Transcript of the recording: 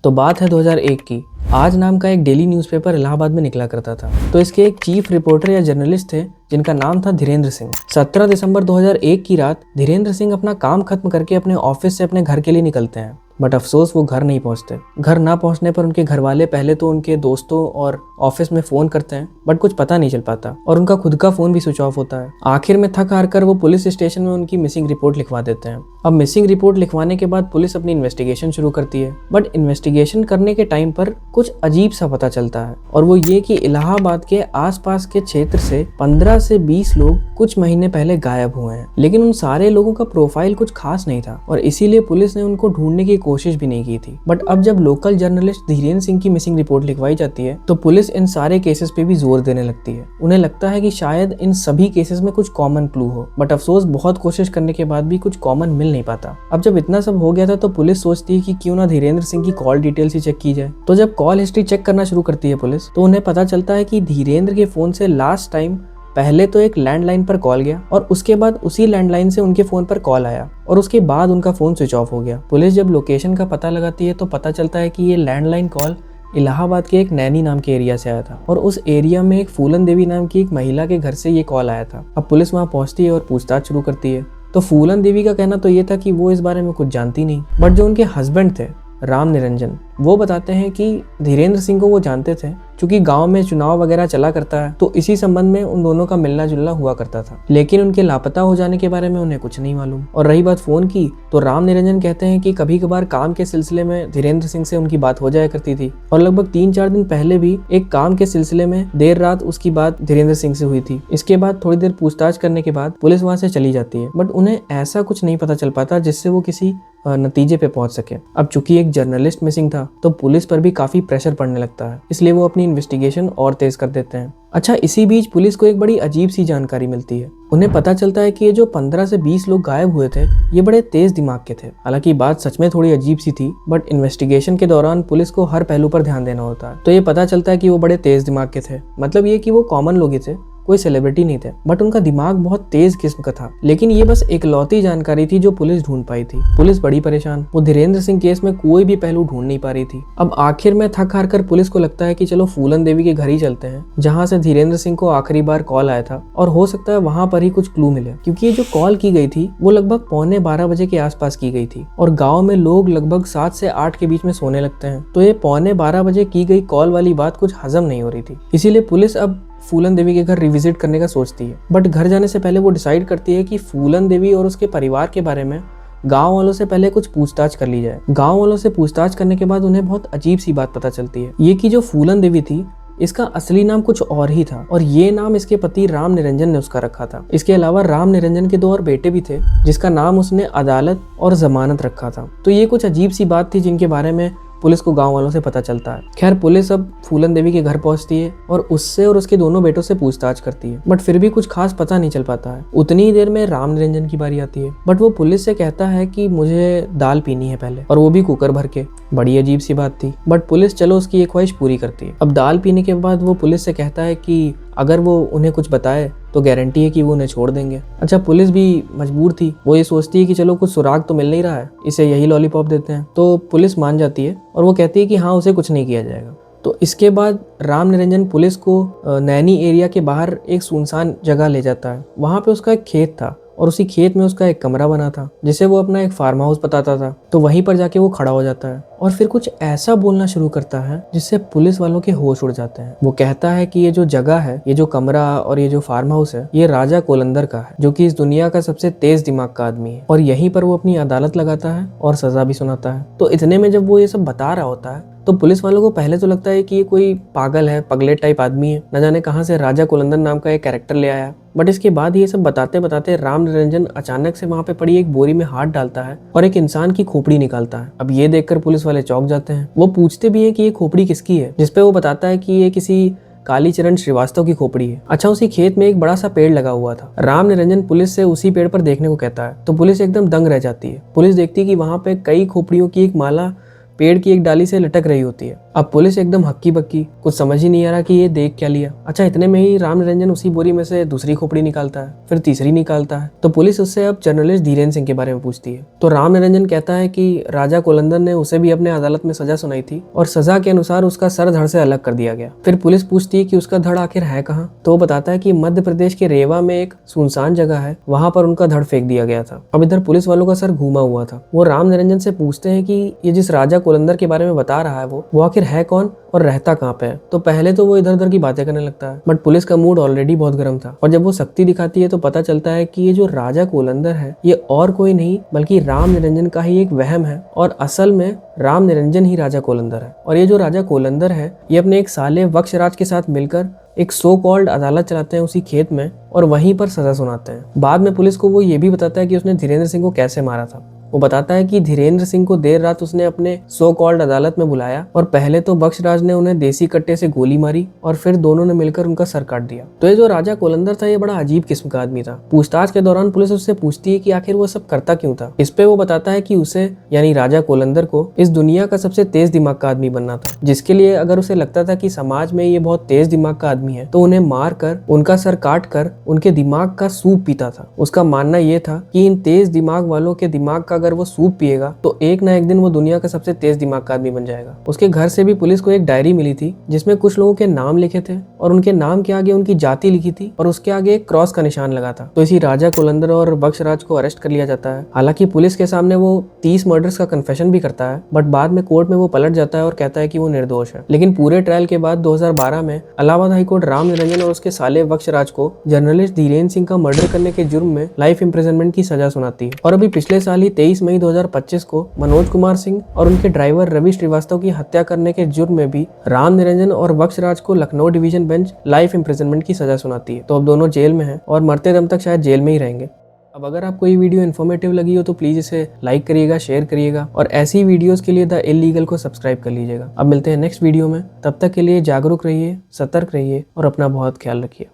तो बात है 2001 की। आज नाम का एक डेली न्यूज़पेपर इलाहाबाद में निकला करता था। तो इसके एक चीफ रिपोर्टर या जर्नलिस्ट थे जिनका नाम था धीरेन्द्र सिंह। 17 दिसंबर 2001 की रात धीरेन्द्र सिंह अपना काम खत्म करके अपने ऑफिस से अपने घर के लिए निकलते हैं। बट अफसोस वो घर नहीं पहुंचते। घर ना पहुंचने पर उनके घर वाले पहले तो उनके दोस्तों और ऑफिस में फोन करते हैं, बट कुछ पता नहीं चल पाता और उनका खुद का फोन भी स्विच ऑफ होता है। आखिर में थक हार कर वो पुलिस स्टेशन में उनकी मिसिंग रिपोर्ट लिखवा देते हैं। अब मिसिंग रिपोर्ट लिखवाने के बाद पुलिस अपनी इन्वेस्टिगेशन शुरू करती है। बट इन्वेस्टिगेशन करने के टाइम पर कुछ अजीब सा पता चलता है, और वो ये कि इलाहाबाद के आसपास के क्षेत्र से 15 से 20 लोग कुछ महीने पहले गायब हुए हैं। लेकिन उन सारे लोगों का प्रोफाइल कुछ खास नहीं था और इसीलिए पुलिस ने उनको ढूंढने की कोशिश भी नहीं की थी। बट अब जब लोकल जर्नलिस्ट धीरेन्द्र सिंह की मिसिंग रिपोर्ट लिखवाई जाती है तो पुलिस इन सारे केसेस पे भी जोर देने लगती है। उन्हें लगता है कि शायद इन सभी केसेस में कुछ कॉमन क्लू हो, बट अफसोस बहुत कोशिश करने के बाद भी कुछ कॉमन मिल नहीं पाता। अब जब इतना सब हो गया था तो पुलिस सोचती है कि क्यों ना धीरेन्द्र सिंह की कॉल डिटेल्स ही चेक की जाए। तो जब कॉल हिस्ट्री चेक करना शुरू करती है पुलिस, तो उन्हें पता चलता है कि धीरेन्द्र के फोन से लास्ट टाइम पहले तो एक लैंडलाइन पर कॉल गया और उसके बाद उसी लैंडलाइन से उनके फोन पर कॉल आया और उसके बाद उनका फोन स्विच ऑफ हो गया। पुलिस जब लोकेशन का पता लगाती है तो पता चलता है कि ये लैंडलाइन कॉल इलाहाबाद के एक नैनी नाम के एरिया से आया था और उस एरिया में एक फूलन देवी नाम की एक महिला के घर से ये कॉल आया था। अब पुलिस वहाँ पहुंचती है और पूछताछ शुरू करती है। तो फूलन देवी का कहना तो ये था कि वो इस बारे में कुछ जानती नहीं, बट जो उनके हस्बैंड थे राम निरंजन, वो बताते हैं कि धीरेन्द्र सिंह को वो जानते थे क्योंकि गांव में चुनाव वगैरह चला करता है, तो इसी संबंध में उन दोनों का मिलना जुलना हुआ करता था। लेकिन उनके लापता हो जाने के बारे में उन्हें कुछ नहीं मालूम। और रही बात फोन की, तो राम निरंजन कहते हैं कि कभी कभार काम के सिलसिले में धीरेन्द्र सिंह से उनकी बात हो जाया करती थी और लगभग 3-4 दिन पहले भी एक काम के सिलसिले में देर रात उसकी बात धीरेन्द्र सिंह से हुई थी। इसके बाद थोड़ी देर पूछताछ करने के बाद पुलिस वहां से चली जाती है, बट उन्हें ऐसा कुछ नहीं पता चल पाता जिससे वो किसी नतीजे पे पहुंच सके। अब चूंकि एक जर्नलिस्ट मिसिंग था तो पुलिस पर भी काफी प्रेशर पड़ने लगता है, इसलिए वो अपनी इन्वेस्टिगेशन और तेज कर देते हैं। अच्छा, इसी बीच पुलिस को एक बड़ी अजीब सी जानकारी मिलती है। उन्हें पता चलता है कि ये जो 15 से 20 लोग गायब हुए थे ये बड़े तेज दिमाग के थे। हालांकि बात सच में थोड़ी अजीब सी थी, बट इन्वेस्टिगेशन के दौरान पुलिस को हर पहलू पर ध्यान देना होता है। तो ये पता चलता है कि वो बड़े तेज दिमाग के थे, मतलब ये कि वो कॉमन लोग ही थे, कोई सेलिब्रिटी नहीं थे, बट उनका दिमाग बहुत तेज किस्म का था। लेकिन ये बस इकलौती जानकारी थी जो पुलिस ढूंढ पाई थी। पुलिस बड़ी परेशान, वो धीरेन्द्र सिंह केस में कोई भी पहलू ढूंढ नहीं पा रही थी। अब आखिर में थक हार कर पुलिस को लगता है कि चलो फूलन देवी के घर ही चलते हैं जहाँ से धीरेन्द्र सिंह को आखिरी बार कॉल आया था, और हो सकता है वहां पर ही कुछ क्लू मिले, क्योंकि ये जो कॉल की गई थी वो लगभग 11:45 बजे के आसपास की गई थी और गाँव में लोग लगभग 7 से 8 के बीच में सोने लगते हैं। तो ये 11:45 बजे की गई कॉल वाली बात कुछ हजम नहीं हो रही थी, इसीलिए पुलिस अब फूलन देवी के घर रिविजिट करने का सोचती है। बट घर जाने से पहले वो डिसाइड करती है कि फूलन देवी और उसके परिवार के बारे में गांव वालों से पहले कुछ पूछताछ कर ली जाए। गांव वालों से पूछताछ करने के बाद उन्हें बहुत अजीब सी बात पता चलती है, ये कि जो फूलन देवी थी इसका असली नाम कुछ और ही था और ये नाम इसके पति राम निरंजन ने उसका रखा था। इसके अलावा राम निरंजन के 2 और बेटे भी थे जिसका नाम उसने अदालत और जमानत रखा था। तो ये कुछ अजीब सी बात थी जिनके बारे में पुलिस को गांव वालों से पता चलता है। खैर, पुलिस अब फूलन देवी के घर पहुंचती है और उससे और उसके दोनों बेटों से पूछताछ करती है, बट फिर भी कुछ खास पता नहीं चल पाता है। उतनी ही देर में राम निरंजन की बारी आती है, बट वो पुलिस से कहता है कि मुझे दाल पीनी है पहले, और वो भी कुकर भर के। बड़ी अजीब सी बात थी, बट पुलिस चलो उसकी एक ख्वाहिश पूरी करती है। अब दाल पीने के बाद वो पुलिस से कहता है कि अगर वो उन्हें कुछ बताए तो गारंटी है कि वो उन्हें छोड़ देंगे। अच्छा, पुलिस भी मजबूर थी, वो ये सोचती है कि चलो कुछ सुराग तो मिल नहीं रहा है, इसे यही लॉलीपॉप देते हैं। तो पुलिस मान जाती है और वो कहती है कि हाँ, उसे कुछ नहीं किया जाएगा। तो इसके बाद राम निरंजन पुलिस को नैनी एरिया के बाहर एक सुनसान जगह ले जाता है। वहाँ पे उसका एक खेत था और उसी खेत में उसका एक कमरा बना था जिसे वो अपना एक फार्म हाउस बताता था। तो वहीं पर जाके वो खड़ा हो जाता है और फिर कुछ ऐसा बोलना शुरू करता है जिससे पुलिस वालों के होश उड़ जाते हैं। वो कहता है कि ये जो जगह है, ये जो कमरा और ये जो फार्म हाउस है, ये राजा कोलंदर का है, जो कि इस दुनिया का सबसे तेज दिमाग का आदमी है, और यहीं पर वो अपनी अदालत लगाता है और सजा भी सुनाता है। तो इतने में जब वो ये सब बता रहा होता है तो पुलिस वालों को पहले तो लगता है कि ये कोई पागल है, पगलेट टाइप आदमी है, न जाने कहां से राजा कोलंदर नाम का एक कैरेक्टर ले आया। बट इसके बाद ये सब बताते बताते राम निरंजन अचानक से वहां पे पड़ी एक बोरी में हाथ डालता है और एक इंसान की खोपड़ी निकालता है। अब ये देखकर पुलिस वाले चौंक जाते हैं। वो पूछते भी हैं कि ये खोपड़ी किसकी है, जिसपे वो बताता है कि ये किसी कालीचरण श्रीवास्तव की खोपड़ी है। अच्छा, उसी खेत में एक बड़ा सा पेड़ लगा हुआ था। राम निरंजन पुलिस से उसी पेड़ पर देखने को कहता है, तो पुलिस एकदम दंग रह जाती है। पुलिस देखती है कि वहां पे कई खोपड़ियों की एक माला पेड़ की एक डाली से लटक रही होती है। अब पुलिस एकदम हक्की बक्की, कुछ समझ ही नहीं आ रहा कि ये देख क्या लिया। अच्छा, इतने में ही राम निरंजन उसी बोरी में से दूसरी खोपड़ी निकालता है, फिर तीसरी निकालता है। तो पुलिस उससे अब जर्नलिस्ट धीरेन्द्र सिंह के बारे में पूछती है। तो राम निरंजन कहता है कि राजा कोलंदर ने उसे भी अपने अदालत में सजा सुनाई थी और सजा के अनुसार उसका सर धड़ से अलग कर दिया गया। फिर पुलिस पूछती है कि उसका धड़ आखिर है कहाँ। तो वो बताता है कि मध्य प्रदेश के रेवा में एक सुनसान जगह है, वहां पर उनका धड़ फेंक दिया गया था। अब इधर पुलिस वालों का सर घूमा हुआ था। वो राम निरंजन से पूछते हैं कि ये जिस राजा कोलंदर के बारे में बता रहा है वो आखिर है कौन और रहता कहाँ पे है। तो पहले तो वो इधर उधर की बातें करने लगता है, बट पुलिस का मूड ऑलरेडी बहुत गर्म था और जब वो सख्ती दिखाती है तो पता चलता है कि ये जो राजा कोलंदर है ये और कोई नहीं बल्कि राम निरंजन का ही एक वहम है और असल में राम निरंजन ही राजा कोलंदर है। और ये जो राजा कोलंदर है ये अपने एक साले वक्शराज के साथ मिलकर एक सो कॉल्ड अदालत चलाते हैं उसी खेत में और वहीं पर सजा सुनाते हैं। बाद में पुलिस को वो ये भी बताता है कि उसने धीरेन्द्र सिंह को कैसे मारा था। वो बताता है कि धीरेन्द्र सिंह को देर रात उसने अपने सो कॉल्ड अदालत में बुलाया और पहले तो बख्शराज ने उन्हें देसी कट्टे से गोली मारी और फिर दोनों ने मिलकर उनका सर काट दिया। तो ये जो राजा कोलंदर था ये बड़ा अजीब किस्म का आदमी था। पूछताछ के दौरान पुलिस उससे पूछती है कि आखिर वो सब करता क्यों था। इस पे वो बताता है कि उसे यानी राजा कोलंदर को इस दुनिया का सबसे तेज दिमाग का आदमी बनना था, जिसके लिए अगर उसे लगता था कि समाज में ये बहुत तेज दिमाग का आदमी है तो उन्हें मार कर उनका सर काट कर उनके दिमाग का सूप पीता था। उसका मानना ये था कि इन तेज दिमाग वालों के दिमाग का अगर वो सूप पिएगा तो एक ना एक दिन वो दुनिया का सबसे तेज दिमाग का आदमी बन जाएगा। उसके घर से भी पुलिस को एक डायरी मिली थी जिसमें कुछ लोगों के नाम लिखे थे और उनके नाम के आगे उनकी जाति लिखी थी और उसके आगे एक क्रॉस का निशान लगा था। तो इसी राजा कोलंदर और बख्शराज को अरेस्ट कर लिया जाता है। हालांकि पुलिस के सामने वो 30 मर्डर्स का कन्फेशन भी करता है, बट बाद में कोर्ट में वो पलट जाता है और कहता है कि वो निर्दोष है। लेकिन पूरे ट्रायल के बाद 2012 में इलाहाबाद हाईकोर्ट राम निरंजन और उसके साले बख्शराज को जर्नलिस्ट धीरेन्द्र सिंह का मर्डर करने के जुर्म में लाइफ इम्प्रिजनमेंट की सजा सुनाती है। और अभी पिछले साल ही 23 मई 2025 को मनोज कुमार सिंह और उनके ड्राइवर रवि श्रीवास्तव की हत्या करने के जुर्म में भी राम निरंजन और बख्शराज को Lucknow division bench life imprisonment की सजा सुनाती है। तो अब दोनों जेल में हैं और मरते दम तक शायद जेल में ही रहेंगे। अब अगर आपको ये वीडियो इन्फॉर्मेटिव लगी हो तो प्लीज़ इसे लाइक करिएगा, शेयर करिएगा और ऐसी वीडियोस के लिए द इल्लीगल को सब्सक्राइब कर लीजिएगा। अब मिलते हैं नेक्स्ट वीडियो में, तब तक के लिए जागरूक रहिए, सतर्क रहिए और अपना बहुत ख्याल रखिए।